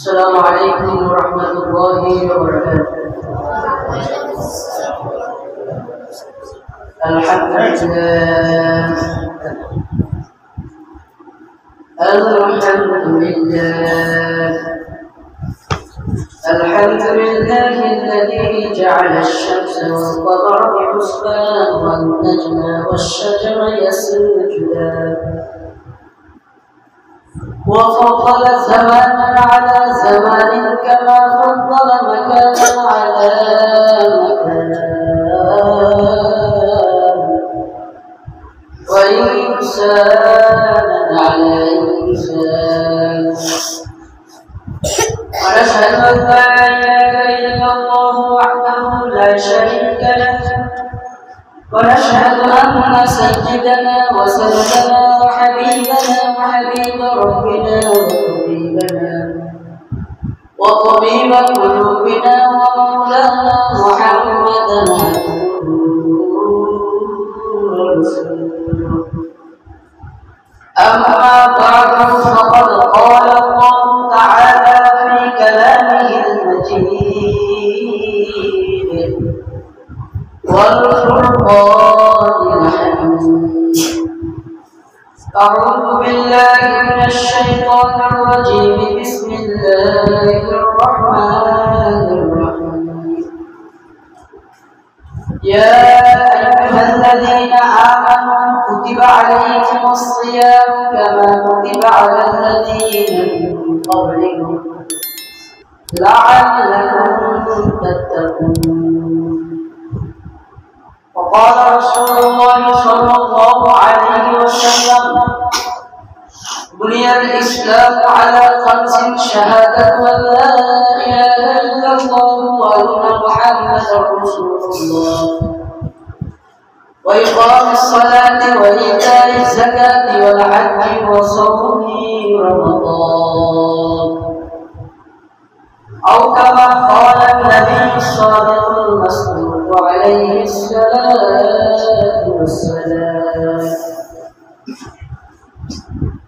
السلام عليكم ورحمة الله وبركاته. الحمد لله الحمد لله الذي جعل الشمس والقمر بحسبان والنجم والشجر يسجدان وفضل زمانا على زمان كما فضل مكانا على مكان وإنسانا على إنسان ونشهد أن لا إله إلا الله وحده لا شريك له ونشهد أن سيدنا وسندنا وحبيبنا وحبيب ربنا وطبيب قلوبنا ومولانا محمدا أما بعد فقد قال الله تعالى في كلامه المجيد والفرقان الحميد. أعوذ بالله من الشيطان الرجيم. بسم الله الرحمن الرحيم. يا أيها الذين آمنوا كتب عليكم الصيام كما كتب على الذين من قبلكم لعلكم تتقون. وقال رسول الله صلى الله عليه وسلم بني الإسلام على 5: شهادة أن لا إله إلا الله وأن محمدا رسول الله وإقام الصلاة وإيتاء الزكاة والحج وصوم رمضان، أو كما قال النبي الصادق المصدوق عليه الصلاة والسلام.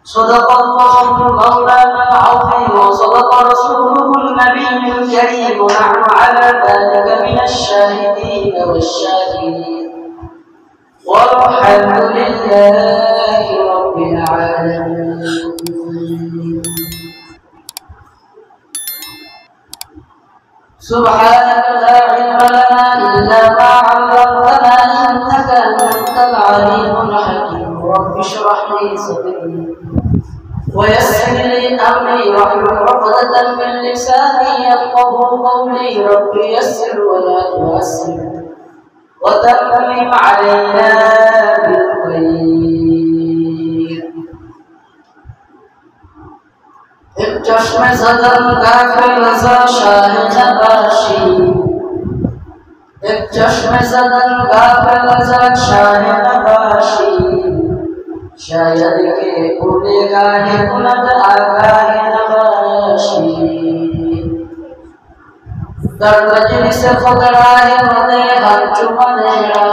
صدق الله مولانا العظيم وصدق رسوله النبي الكريم ونحن على ذلك من الشاهدين والشاكرين والحمد لله رب العالمين. سبحانك لا علم لنا إلا ما علمتنا إنك أنت العليم الحكيم. رب اشرح لي صدري ويسر لي أمري واحلل عقدة من لساني يفقهوا قولي. رب يسر ولا تعسر وتمم علينا بالخير. एक चश्मे सदन काफिर रज़ा शाह नबाशी, एक चश्मे सदन काफिर रज़ा शाह नबाशी, शायद के भूलेगा है कुनत आगा है नबाशी। दर मजलिस खुदरा है मदे हम चुमनेरा,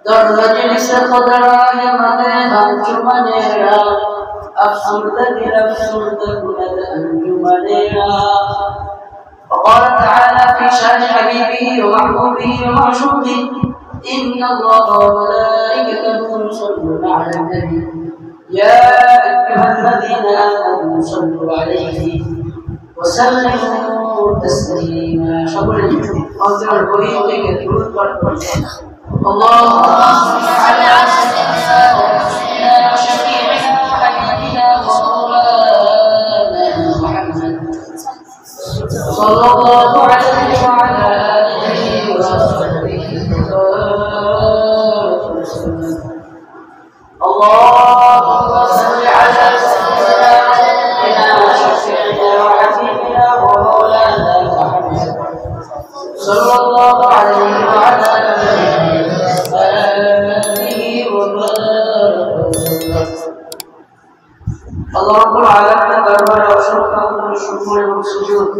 दर मजलिस खुदरा है मदे हम चुमनेरा, أفسرد كنت أنجمنيا. وقال تعالى في شأن حبيبه ومحبوبه ومعشوقه إن الله وملائكته يصلون على النبي يا أيها الذين آمنوا صلوا عليه وسلموا تسليما. شكرا أفضل القريب كثير اللهم صل على سيدنا وسيدنا وشفيعنا وحبيبنا ومولانا محمد صلى الله عليه وعلى آله وصحبه وسلم. اللهم صل على سيدنا وشفيعنا وحبيبنا ومولانا محمد صلى الله عليه وعلى آله আল্লাহ রাব্বুল আলামিনের দরবারে অসংখ্য শুকর এবং সুজুদ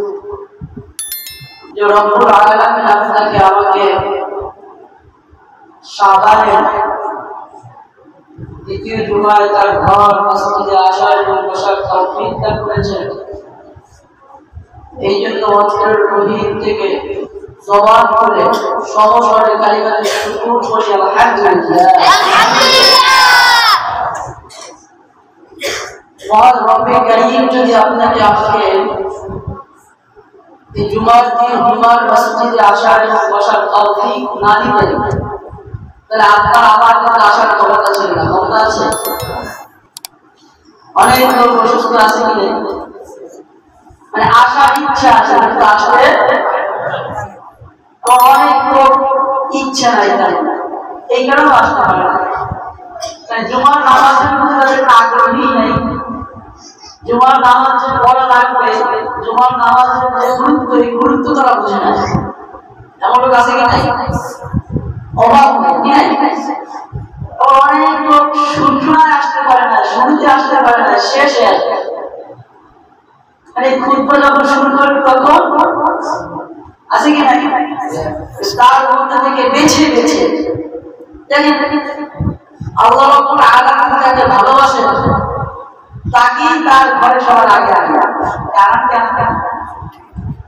যে রব্বুল আলামিন আপনাকে আমাকে শাবানের দ্বিতীয় জুমায় তার ঘর মসজিদে আসার এবং বসার তৌফিক দান করেছেন। এই জন্য অন্তরের গভীর থেকে জবান করে সহস্রে কালিমাতে শুকর করি আলহামদুলিল্লাহ। মহান রব্বে কারীম যদি আপনাকে আমাকে এই জুমার দিন জুমার মসজিদে আসার এবং বসার তৌফিক না দিতেন, তাহলে আপনার আমার কাছে আসার ক্ষমতা ছিল না। ক্ষমতা আছে? অনেক লোক অসুস্থ আছে কি মানে আসার ইচ্ছা আছে কিন্তু আসলে অনেক লোক ইচ্ছা নাই, তাই এই কারণে আসতে পারে না। জুমার নামাজের মধ্যে তাদের আগ্রহী নেই। জুমার নামাজ যে পড়া লাগবে, জুমার নামাজের যে গুরুত্ব, এই গুরুত্ব তারা বুঝে না। এমন লোক আছে কি নাই? অভাব নেই। অনেক লোক শুনতে আসতে পারে না, শুনতে আসতে পারে না, শেষে আসবে। খুতবা যখন শুরু করবে তখন আছে কি নাই? তার মধ্যে থেকে বেছে বেছে দেখেন আল্লাহ রাব্বুল আলামিন যাকে ভালোবাসেন তাকেই তার ঘরে সবার আগে আগে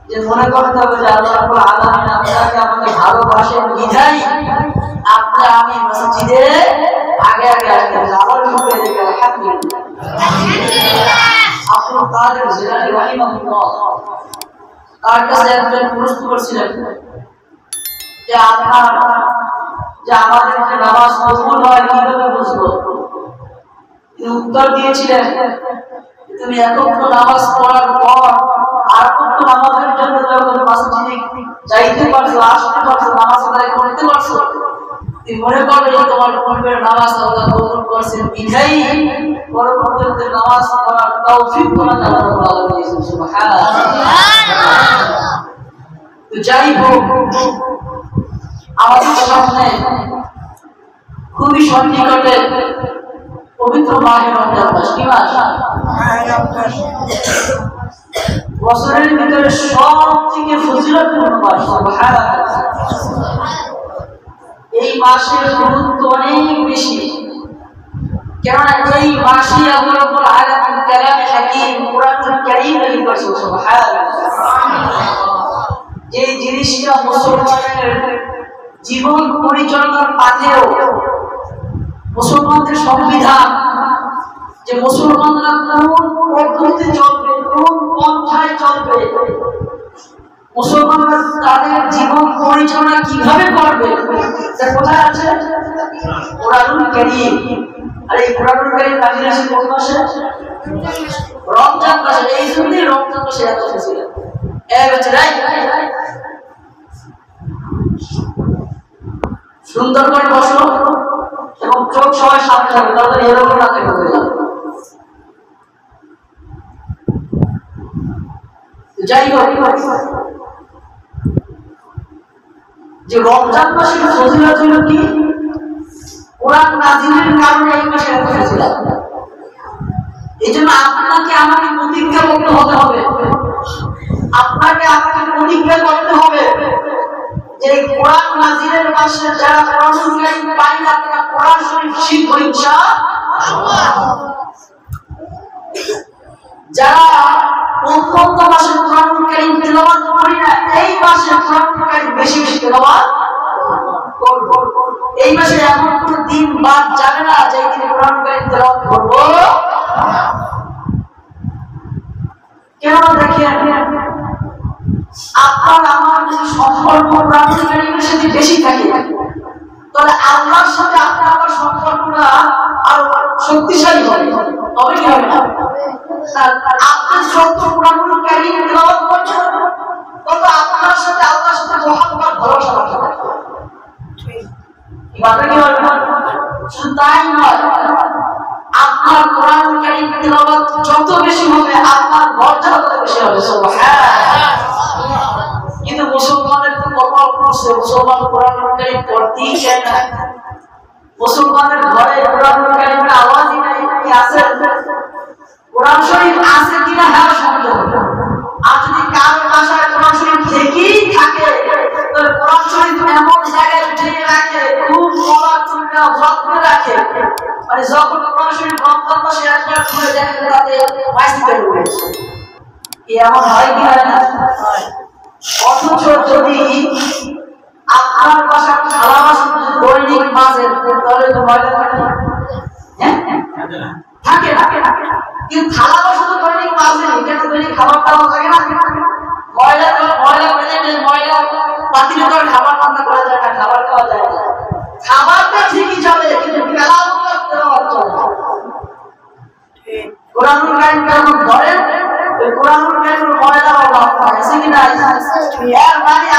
যে মনে করতে হবে যে আল্লাহ রাব্বুল আলামিন আপনাকে আমাকে ভালোবাসেন বিধায় আপনি আমি মসজিদে আগে আগে আসতেন। আবার শুনতে দেখে আলহামদুলিল্লাহ। আব্দুল কাদের জিলানী রাহিমাহুল্লাহ তার কাছে একজন প্রশ্ন করছিলেন যে আমাদের যে নামাজ কবুল হয় কিভাবে বুঝবো? তিনি উত্তর দিয়েছিলেন, তুমি একত্র নামাজ পড়ার পর আর একটু নামাজের জন্য যখন মসজিদে যাইতে পারছো, আসতে পারছো, নামাজ আদায় করতে পারছো, তুমি মনে করবে যে তোমার পূর্বের নামাজ আল্লাহ কবুল করছেন বিধায় পরবর্তীতে নামাজ পড়ার তৌফিক তোমাকে আল্লাহ তাআলা দিয়েছেন। সুবহানাল্লাহ। তো যাই হোক, আমাদের সামনে খুবই সন্নিকটে পবিত্র মাহে রমজান মাস। কি মাস? বছরের ভিতরে সবথেকে ফজিলতপূর্ণ মাস। সুবহানাল্লাহ। এই মাসের গুরুত্ব অনেক বেশি, কেননা এই মাসই আল্লাহ রাব্বুল আলামিন কালামে হাকীম কুরআনুল কারীম নাযিল করেছেন। সুবহানাল্লাহ। যে জিনিসটা মুসলমানের জীবন পরিচালনার পাথেও, মুসলমানদের সংবিধান, যে মুসলমানরা কোন পদ্ধতিতে চলবে, কোন পন্থায় চলবে, মুসলমানরা তাদের জীবন পরিচালনা কিভাবে করবে, তা কোথায় আছে? কুরআনুল কারীম। আর এই কুরআনুল কারীম নাযিল হয়েছে কোন মাসে? রমজান মাসে। এই জন্যই রমজান মাসে এত ফজিলত। সুন্দর করে বসো এবং চোখ সবাই সামনে থাকবে, তাহলে এরকম না থেকে হয়ে যাবে। যাই হোক, যে রমজান মাসের ফজিলত হলো কি? কোরআন নাযিলের কারণে এই মাসে এত ফজিলত। এই জন্য আপনাকে আমাকে প্রতিজ্ঞাবদ্ধ হতে হবে, আপনাকে আমাকে প্রতিজ্ঞা করতে হবে যে কোরআন নাযিলের মাসে যারা কোরআনুল কারীম পাই না তারা কোরআন শরীফ শিখব ইনশাআল্লাহ। যারা অন্য মাসে কোরআনুল কারীম তেলাওয়াত করি না, এই মাসে কোরআনুল কারীম বেশি বেশি তেলাওয়াত করব। এই মাসে এমন কোন দিন বাদ যাবে না যে দিন কোরআনুল কারীম তেলাওয়াত করব। কেন? দেখেন, আপনার আমার যদি সম্পর্ক কোরআনুল কারীমের সাথে বেশি থাকে, তাহলে আল্লাহর সাথে আপনার আমার সম্পর্কটা আরো শক্তিশালী হবে। তবে কি হবে না? আপনি যত কোরআনুল কারীম তেলাওয়াত করছেন তত আপনার সাথে আল্লাহর সাথে মহব্বত ভালোবাসা বাড়বে। কি বাড়বে? কি হবে না? শুধু তাই নয়, আপনার কোরআনুল কারীম তেলাওয়াত যত বেশি হবে আপনার মর্যাদা তত বেশি হবে। সুবহানাল্লাহ। কিন্তু মুসলমানের তো কপাল পড়ছে, মুসলমান কোরআনুল কারীম পড়তেই চায় না। মুসলমানের ঘরে কোরআনুল কারীমের আওয়াজই নাই। কি আছে? কোরআন শরীফ আছে কিনা হ্যাঁ সন্দেহ। আর যদি কারো বাসায় কোরআন শরীফ থেকেই থাকে, তাহলে কোরআন শরীফ এমন জায়গায় উঠিয়ে রাখে, খুব কড়া চুলটা যত্নে রাখে, মানে যখন কোরআন শরীফ রমজান মাসে একবার খুলে দেখেন তাতে মাইসি বের হয়েছে। এমন হয় কি হয় না? অথচ যদি আপনার বাসার থালা বাসন দৈনিক মাজেন তাহলে তো ময়লা থাকে না। হ্যাঁ থাকে কিন্তু থালা বাসন তো দৈনিক মাজেন, এটা দৈনিক খাবার দাবার থাকে না। ময়লা ময়লা পাতিলে তো খাবার রান্না করা যায় না, খাবার খাওয়া যায় না। খাবারটা ঠিকই চলে কিন্তু ফেলাগুলো চলে। কোরআনুল কারীম যখন ধরেন কোরআনুল কারীমের ময়লা অভাব আছে কি না? এর মানে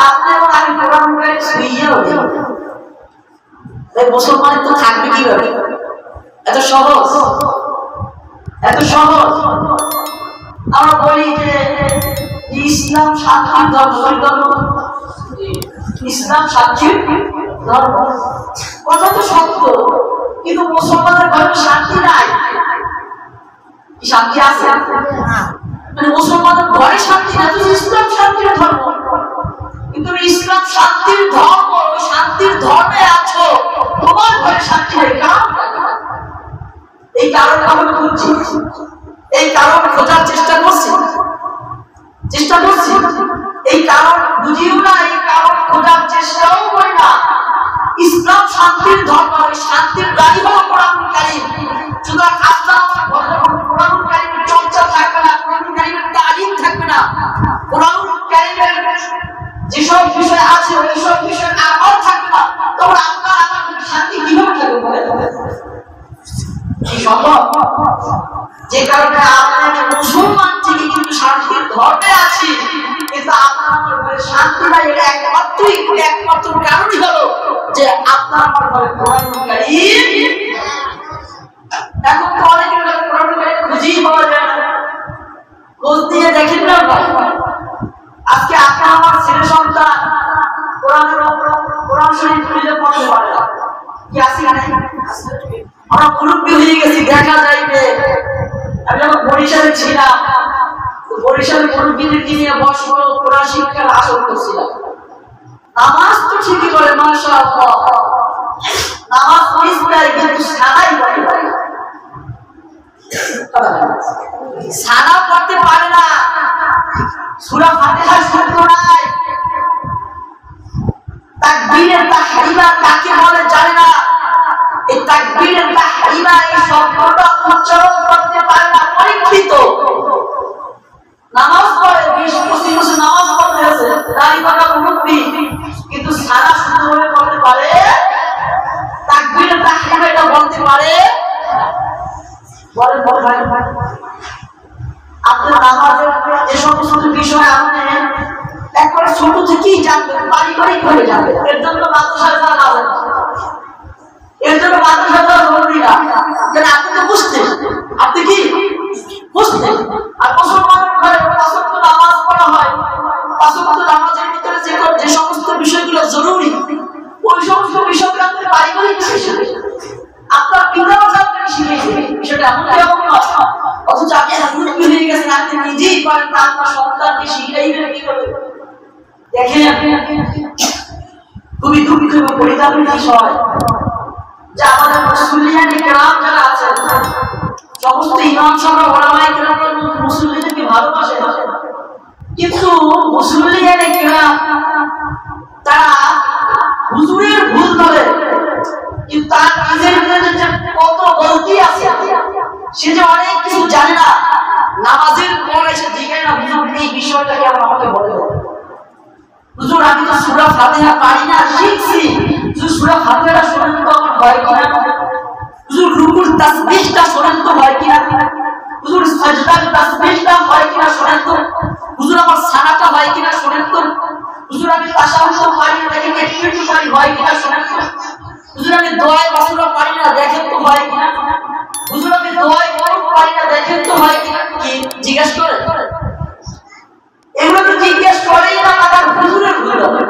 আপনি এবং আমি কোরআনুল কারীম শুইয়েও এই মুসলমান তো থাকবে কিভাবে? এত সহজ আমরা বলি যে ইসলাম শান্তির ধর্ম, ইসলাম শান্তির ধর্ম, কথা তো সত্য, কিন্তু মুসলমানের ঘরে শান্তি নাই। শান্তি আছে মানে মুসলমানের ঘরে শান্তি না, তুমি ইসলাম শান্তির ধর্ম, কিন্তু ইসলাম শান্তির ধর্ম, শান্তির ধর্মে আছো, তোমার ঘরে শান্তি নেই। এই কারণ আমরা খুঁজছি, এই কারণ খোঁজার চেষ্টা করছি, এই কারণ বুঝিও না, এই কারণ খোঁজার চেষ্টাও করি না। ইসলাম শান্তির ধর্ম, শান্তির গাড়ি হলো কোরআনুল কারীম। সুতরাং আপনার ঘরে যখন কোরআনুল কারীমের চর্চা থাকবে না, কোরআনুল কারীমের তালিম থাকবে না, কোরআনুল কারীমের যেসব বিষয় আছে ওইসব বিষয় আমল থাকবে না, তখন আপনার আমার শান্তি কিভাবে থাকবে বলে কি সম্ভব? যে কারণে আপনাকে মুসলমান ঠিকই কিন্তু শান্তির ধর্মে আছি, কিন্তু আপনার আমার ঘরে শান্তি নাই। এটা একমাত্র কারণই হলো যে আপনার আমার ঘরে কোরআনুল কারীম। এখন তো অনেকের ঘরে কোরআনুল কারীম খুঁজেই পাওয়া যায় না। খোঁজ দিয়ে দেখেন না ভাই, আজকে আপনার আমার ছেলে সন্তান কোরআন শরীফ খুলে পড়তে পারে না, কি আছে না? আমরা মুরব্বী হয়ে গেছি, দেখা যাইবে। আমি যখন বরিশালে ছিলাম, বরিশালে মুরব্বীদের নিয়ে বসবো, কোরআন শিক্ষার আসর করছিলাম। নামাজ তো ঠিকই করে মাশাআল্লাহ, নামাজ পড়িস কিন্তু সারাই করে সারা পড়তে পারে না, সূরা ফাতিহা শুনতে নাই, তাকবীরের তাহরিমা কাকে বলে জানে না, এই তাকবীরের তাহরিমা এই শব্দটা উচ্চারণ করতে পারে না, পরীক্ষিত। নামাজ পড়ে 20-25 বছর নামাজ পড়তে আছে, দাড়ি পাকা মুরব্বি, কিন্তু সারা শুদ্ধভাবে পড়তে পারে, তাকবীরের তাহরিমা এটা বলতে পারে। বলেন ভাই, আপনার নামাজের যে সমস্ত বিষয় আপনি একবারে ছোট থেকেই জানবেন, পারিবারিক ভাবে জানবেন। এর জন্য মাদ্রাসায় যাওয়া যাবে না, এর জন্য মাদ্রাসায় যাওয়া জরুরি না। কারণ আপনি তো বুঝতেন, আপনি কি বুঝতেন। আর মুসলমানের ঘরে 5 ওয়াক্ত নামাজ পড়া হয়, 5 ওয়াক্ত নামাজের ভিতরে যে সমস্ত বিষয়গুলো জরুরি, ওই সমস্ত বিষয়গুলো আপনি পারিবারিক শিখেছেন, আপনার পিতাও জানতেন, শিখেছেন, বিষয়টা এমন নয়। অথচ আপনি মুরব্বী হয়ে গেছেন, আপনি নিজেই পারেন না, আপনার সন্তানকে শিখাইবেন কি করে? দেখেন, খুবই দুঃখের পরিতাপের বিষয় যে আমাদের মুসলিয়ানি কেরাম যারা আছেন, সমস্ত ইমাম সাহেব ওলামায়ে কেরাম মুসলিমদেরকে ভালোবাসেন, কিন্তু মুসলিয়ানি কেরাম তারা হুজুরের ভুল ধরে, কিন্তু তার নিজের ভিতরে যে কত গলতি আছে, সে যে অনেক কিছু জানে না, নামাজের পরে সে জিজ্ঞাসা না, হুজুর এই বিষয়টাকে আমাকে বলে দেন। হুজুর আমি তো সূরা ফাতিহা পারি না, শিখছি, হুজুর সূরা ফাতিহাটা শোনেন তো আমার হয় কিনা, হুজুর রুকুর তাসবিহটা শোনেন তো হয় কিনা, হুজুর সাজদার তাসবিহটা হয় কিনা শোনেন তো, হুজুর আমার সানাটা হয় কিনা শোনেন তো, হুজুর আমি তাশাহুদ পারি না, দেখেন একটু পারি হয় কিনা শোনেন তো, হুজুর আমি দোয়ায় মাসুরা পারি না, দেখেন তো হয় কিনা, হুজুর আমি দোয়ায় করব পারি না, দেখেন তো হয় কিনা। কি জিজ্ঞেস করেন? এগুলো তো জিজ্ঞেস করেই না, তার হুজুরের ভুল হবে।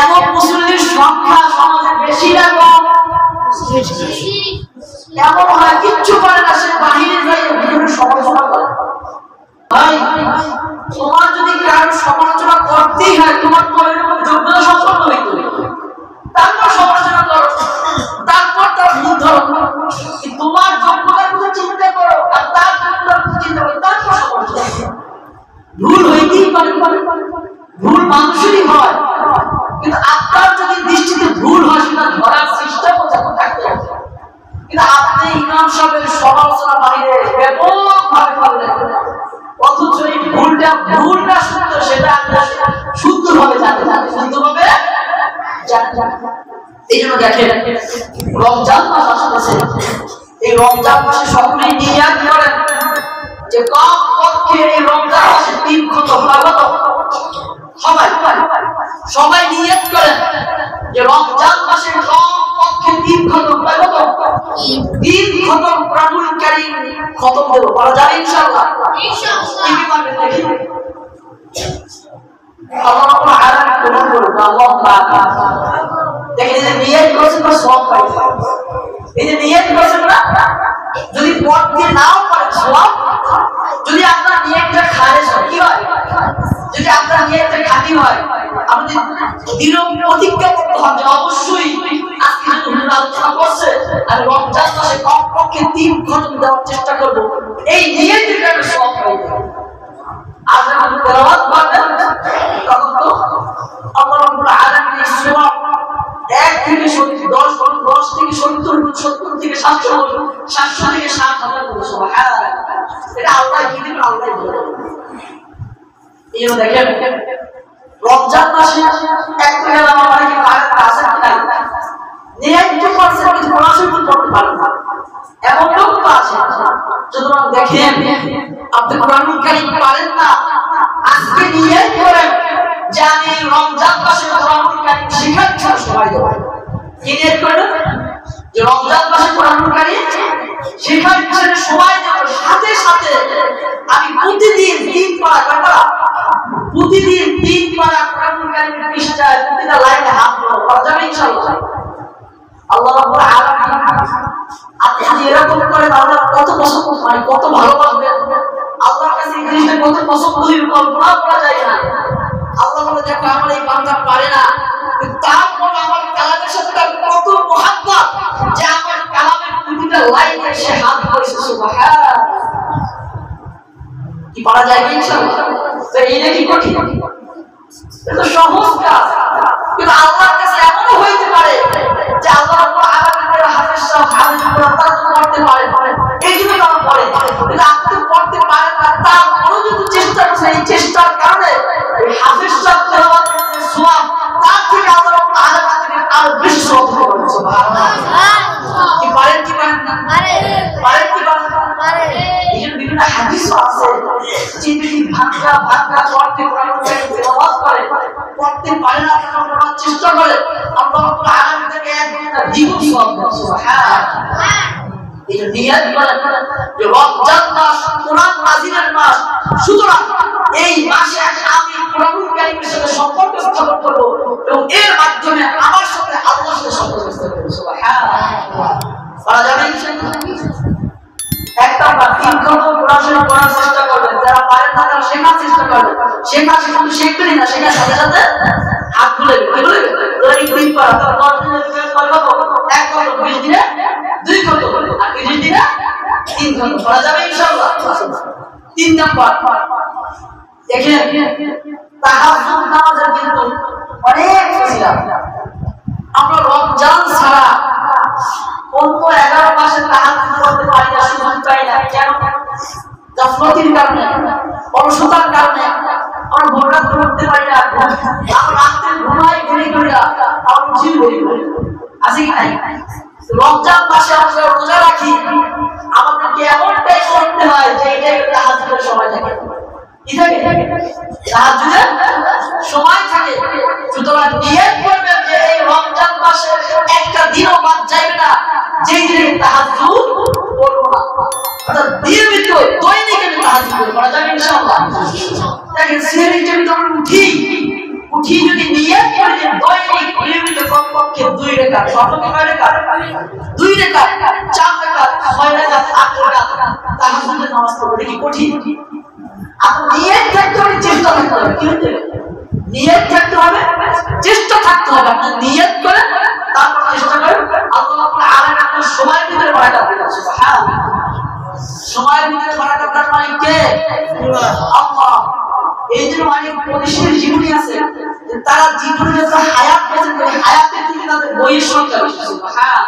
এমন মুসলিমের সংখ্যা সমাজে বেশি না কম? এমন হয় কিচ্ছু করে না, সে বাহিরে যাই হুজুরের সমালোচনা করে। ভাই, তোমার যদি কারোর সমালোচনা করতেই হয়, তোমার তো এরকম যোগ্যতা সম্পন্ন হইতে হবে, তারপর সমালোচনা করো, তারপর তার ভুল ধরো। তোমার যোগ্যতার কথা চিন্তা করো, আর তার যোগ্যতার কথা চিন্তা করো, তারপর সমালোচনা। কিন্তু আপনি ইমাম সাহেবের সমালোচনা বাইরে ব্যাপকভাবে করলেন, অথচ এই ভুলটা শুদ্ধ সেটা আপনি শুদ্ধভাবে জানেন, শুদ্ধভাবে জানেন। এই জন্য দেখেন রমজান মাস আসতেছে, এই রমজান মাসে সকলেই নিয়াত করেন যে কমপক্ষে এই রমজান মাসে 3 খতম লাগত। সবাই নিয়াত করেন যে রমজান মাসে কমপক্ষে 3 খতম লাগত, 3 খতম কোরআনুল কারীম খতম দেব। বলা যাবে ইনশাআল্লাহ? ইনশাআল্লাহ। দেখি আল্লাহ আলামিন কবুল করুন। আল্লাহ তাআলা দেখেন যে নিয়ত করেছেন না সওয়াব পাবেন। এই যে নিয়ত করেছেন না, যদি পথ দিয়ে নাও পারেন সওয়াব, যদি আপনার নিয়তটা খালেস হয় কি হয়, যদি আপনার নিয়তটা খাঁটি হয়, আপনি দৃঢ় প্রতিজ্ঞা করতে হবে অবশ্যই আজকে হুজুর আলোচনা করছে আর রমজান মাসে কমপক্ষে 3 খতম দেওয়ার চেষ্টা করব, এই নিয়তের কারণে সওয়াব পাবেন। আর যখন তেলাওয়াত করবেন তখন তো আল্লাহ রাব্বুল আলামিনের সওয়াব 1 থেকে 10 থেকে 70 থেকে 700 থেকে 7,000 সুবহানাল্লাহ। এটা আল্লাহ কি দিবেন, আল্লাহ দিবেন। এই জন্য দেখেন রমজান মাসে একটা গেলাম আমার কি পারেন আছে কিনা, নিয়ত তো করছে কিন্তু পড়াশোনা করতে পারেন না, এমন লোক তো আছে। সুতরাং দেখেন আপনি কোরআনুল কারীম পারেন না, আজকে নিয়ত করেন যে আমি রমজান মাসে কোরআনুল কারীম শেখার জন্য সময় দেব। কি নিয়ত করেন যে রমজান মাসে কোরআনুল কারীম শেখার জন্য সময় দেব, সাথে সাথে আমি প্রতিদিন 3 পারা কয়টা, প্রতিদিন 3 পারা কোরআনুল কারীমের পৃষ্ঠায় প্রতিটা লাইনে হাত দেব। করা যাবে ইনশাআল্লাহ? আল্লাহ রাব্বুল আলামিন আপনি যদি এরকম করেন আল্লাহ কত পছন্দ, মানে কত ভালোবাসবেন, আল্লাহর কাছে এই জিনিসটা কত পছন্দ হয়ে কল্পনা করা যায় না। আল্লাহ বলে দেখো আমার এই বান্দা পারে না, তারপর আমার কালামের সাথে তার কত মহব্বত যে আমার কালামের প্রতিটা লাইনে সে হাত ধরেছে। সুবহানাল্লাহ। কি পারা যায় ইনশাআল্লাহ? তো এইটা কি কঠিন? এটা সহজ কাজ, কিন্তু আল্লাহর কাছে এমনও হইতে পারে যে আল্লাহ রাব্বুল আলামিনের হাফেজ সাহেব হাফেজ কোরআন পড়তে পারে, এই জন্য তারা পড়ে, কিন্তু আপনি পড়তে পারেন না, তারপরও যদি চেষ্টা করেন, এই চেষ্টার কারণে হাফেজ সাহেব তেলাওয়াতের যে সওয়াব তার থেকে আল্লাহ রাব্বুল আলামিন আরো বেশি সওয়াব দিবেন। সুবহানাল্লাহ। কি পারেন কি পারেন না? পারেন কি পারেন না? এই জন্য বিভিন্ন হাদিস আছে যে ব্যক্তি ভাঙা পড়তে কোরআনুল কারীম তেলাওয়াত করে, পড়তে পারে না কেন পড়ার চেষ্টা করে, আল্লাহ রাব্বুল আলামিন তাকে একটা দ্বিগুণ সওয়াব দেন। সুবহানাল্লাহ। এই নিয়ত করেন যে রমজান মাস কোরআন নাযিলের মাস, সুতরাং এই মাসে আমি কোরআনুল কারীমের সাথে সম্পর্ক স্থাপন করব এবং এর মাধ্যমে আমার সাথে আল্লাহর সাথে সম্পর্ক স্থাপন করব। সুবহানাল্লাহ। পারা যাবে ইনশাআল্লাহ? একটা বা 3 খতম কোরআন শরীফ পড়ার চেষ্টা করবেন, যারা পারেন না তারা শেখার চেষ্টা করবেন। শেখার শুধু শিখবেনই না, শেখার সাথে সাথে হাত তুলে দেবেন। ধরে 2 পারা, তার 10 দিনের করব, 1 খতম 20 দিনে 2 খতম, আর 30 দিনে 3 খতম। পড়া যাবে ইনশাআল্লাহ? 3 নাম্বার দেখেন তাহাজ্জুদ নামাজের কিন্তু অনেক ফজিলত। আমরা রমজান ছাড়া অন্য 11 মাসে তাহাজ্জুদ করতে পারি না, সুযোগ পাই না। কেন? গাফলতির কারণে, অলসতার কারণে আমরা ভোর রাত করতে পারি না, আমরা রাতে ঘুমাই ঘুরে ঘুরে, আমরা উঠি ঘুরে ঘুরে। আছে কি নাই? রমজান মাসে আমরা রোজা রাখি, আমাদেরকে এমনটাই করতে হয় যে এটাই তাহাজ্জুদের সময় থাকে। কি থাকে? তাহাজ্জুদের সময় থাকে। সুতরাং নিয়ত করবেন যে এই রমজান মাসে একটা দিনও বাদ যাবে না যেই দিনে তাহাজ্জুদ করব না, অর্থাৎ নিয়মিত দৈনিক আমি তাহাজ্জুদ করা যাবে ইনশাআল্লাহ। দেখেন সিয়ারি যদি আমরা উঠি যদি নিয়ত করি যে দৈনিক নিয়মিত কমপক্ষে 2 রাকাত, সর্বোচ্চ কয় রাকাত? 2 রাকাত, 4 রাকাত, 6 রাকাত, 8 রাকাত তাহাজ্জুদের নামাজ পড়ব। এটা কি কঠিন? আপনি নিয়ত থাকতে হবে, চেষ্টা থাকতে হবে। কি হতে হবে? নিয়ত থাকতে হবে, চেষ্টা থাকতে হবে। আপনি নিয়ত করেন, তারপর চেষ্টা করেন, আল্লাহ রাব্বুল আলামিন আপনার সময়ের ভিতরে বারাকাত দিবেন। সুবহানাল্লাহ। সময়ের ভিতরে বারাকাত দান মানে কে? আল্লাহ। এই জন্য অনেক মনীষীর জীবনী আছে তারা জীবনে যত হায়াত পেয়েছেন, হায়াতের থেকে তাদের বয়স সংখ্যা বেশি। সুবহানাল্লাহ।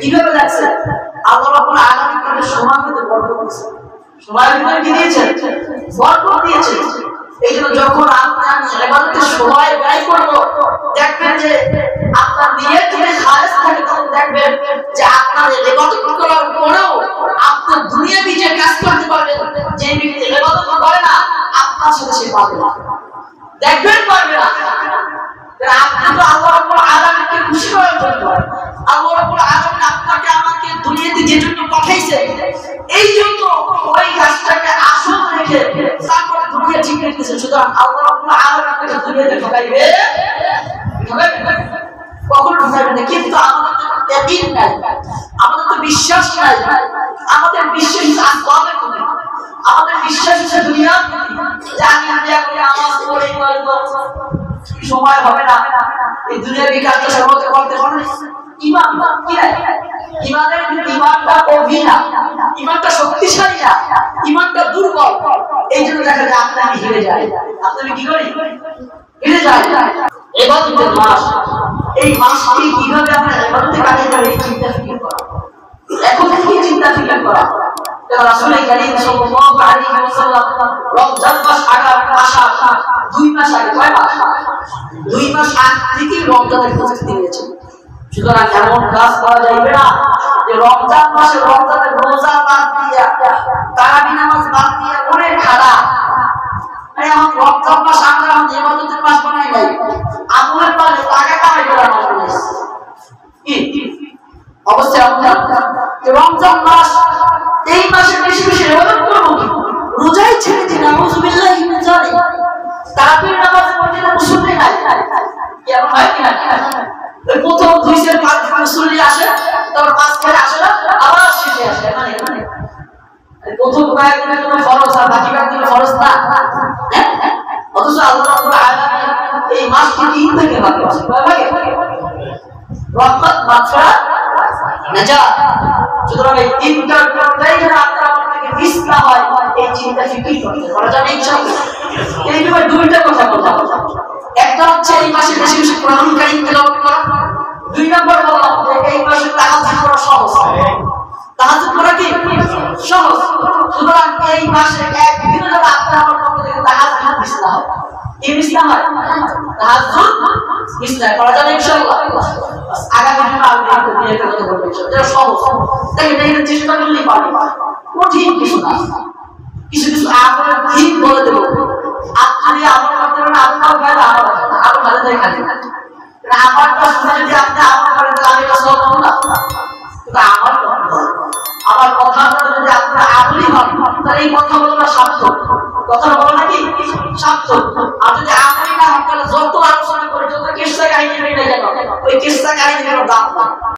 কিভাবে যাচ্ছে? আল্লাহ রাব্বুল আলামিন তাদের সময় মধ্যে বরকত দিয়েছেন, সময়ের ভিতরে কি দিয়েছেন? বরকত দিয়েছেন। এই জন্য যখন আমি ইবাদতের সময় ব্যয় করবো, দেখবেন যে আপনার নিয়ত যদি খালেস থাকে, তখন দেখবেন যে আপনার ইবাদত করার পরেও আপনি দুনিয়াবি যে কাজ করতে পারবেন, যে ব্যক্তি ইবাদত করে না আপনার সাথে সে পাবে না, দেখবেন পারবে না। আপনি তো আল্লাহ রাব্বুল আলামিনকে খুশি করার জন্য, আল্লাহ রাব্বুল আলামিন আপনাকে আমাকে দুনিয়াতে যে জন্য পাঠাইছে, এই জন্য ওই কাজটাকে আসল রেখে তারপর দুনিয়া ঠিক রেখেছে। সুতরাং আল্লাহ রাব্বুল আলামিন আপনাকে দুনিয়াতে ঠকাইবে কখনো ঠকাইবে না। কিন্তু আমাদের তো ইয়াকিন নাই, আমাদের তো বিশ্বাস নাই, আমাদের বিশ্বাস আসবাবের প্রতি, আমাদের বিশ্বাস হচ্ছে দুনিয়া, যে আমি নামাজ পড়ে সময় হবে না, এই দুনিয়ার বিকাশটা সর্বত্র করতে পারবে। ইমান কি নাই, ইমানের ইমানটা অভিনা, ইমানটা শক্তিশালী না, ইমানটা দুর্বল। এই জন্য দেখা যায় আপনি হেরে যায়, আপনি কি করি হেরে যায়। ইবাদতের মাস, এই মাসটি কিভাবে আমরা ইবাদতে কাজে করে এই চিন্তা ফিকির করা, এখন থেকে চিন্তা ফিকির করা। রাসূল কারীম সাল্লাল্লাহু আলাইহি ওয়াসাল্লাম রমজান মাস আসা 2 মাস আগে, কয় মাস? 2 মাস আগে থেকে রমজানের প্রস্তুতি নিয়েছেন। সুতরাং এমন কাজ করা যাবে না যে রমজান মাসে রমজানের রোজা বাদ দিয়া, তারাবি নামাজ বাদ দিয়া অনেক খারাপ। এখন রমজান মাস আমরা ইবাদতের মাস বানাই নাই, আমলের মাস, টাকা কামাই করার মাস বানাইছি। কি অবশ্যই আমরা রমজান মাস, এই মাসে বেশি বেশি ইবাদত করব, রোজাই ছেড়ে দিন, আউযুবিল্লাহি মিন যালিক। তারাবি নামাজ পড়তে মুসল্লি নাই, কেমন হয় কি না? প্রথম 2-5 মুসল্লি আসে, তারপর মাঝখানে আসে না, আবার শেষে আসে। মানে প্রথম কয়েকদিনের জন্য ফরজ আর বাকি কয়েকদিন ফরজ না। অথচ আল্লাহ রাব্বুল আলামিন এই মাসটি 3 থেকে ভাগ করেছেন। কয় ভাগে? রহমত, মাগফিরাত, নাজাত। সুতরাং এই 3টার প্রত্যেকটাই যেন আপনার আমার থেকে মিস না হয়, এই চিন্তা ফিকির করতে করা যাবে ইনশাআল্লাহ। এই বিষয়ে 2টা কথা বললাম। একটা হচ্ছে এই মাসে বেশি বেশি কোরআন কারীম তেলাওয়াত করা। 2 নম্বর বললাম যে এই মাসে তাহাজ্জুদ করা সহজ। তাহাজ্জুদ করা কি সহজ? সুতরাং এই মাসে একদিনও যেন আপনার আমার পক্ষ থেকে তাহাজ্জুদ মিস না হয়। কি মিস না হয়? তাহাজ্জুদ মিস না করা যাবে ইনশাআল্লাহ। আগামী দিনে আমি দিয়ে কথা বলবো ইনশাআল্লাহ। এটা সহজ, দেখেন এটা চেষ্টা করলেই পারবে, কঠিন কিছু না। কিছু কিছু আমলের ঠিক বলে দেব, আপনি আমল করতে পারেন, আপনার ভালো আমল আছে, আরো ভালো যায় খালি আমারটা শুনে যদি আপনি আমল করেন তাহলে আমি এটা সব পাবো না। কিন্তু আমার কথা যদি আপনার আমলই হন, তাহলে এই কথা বলাটা সার্থক, কথা বলা নাকি সার্থক। আর যদি আমলই না হন, তাহলে যত আলোচনা করে, যত কিসসা কাহিনী নেই না কেন, ওই কিসসা কাহিনীর দাম না।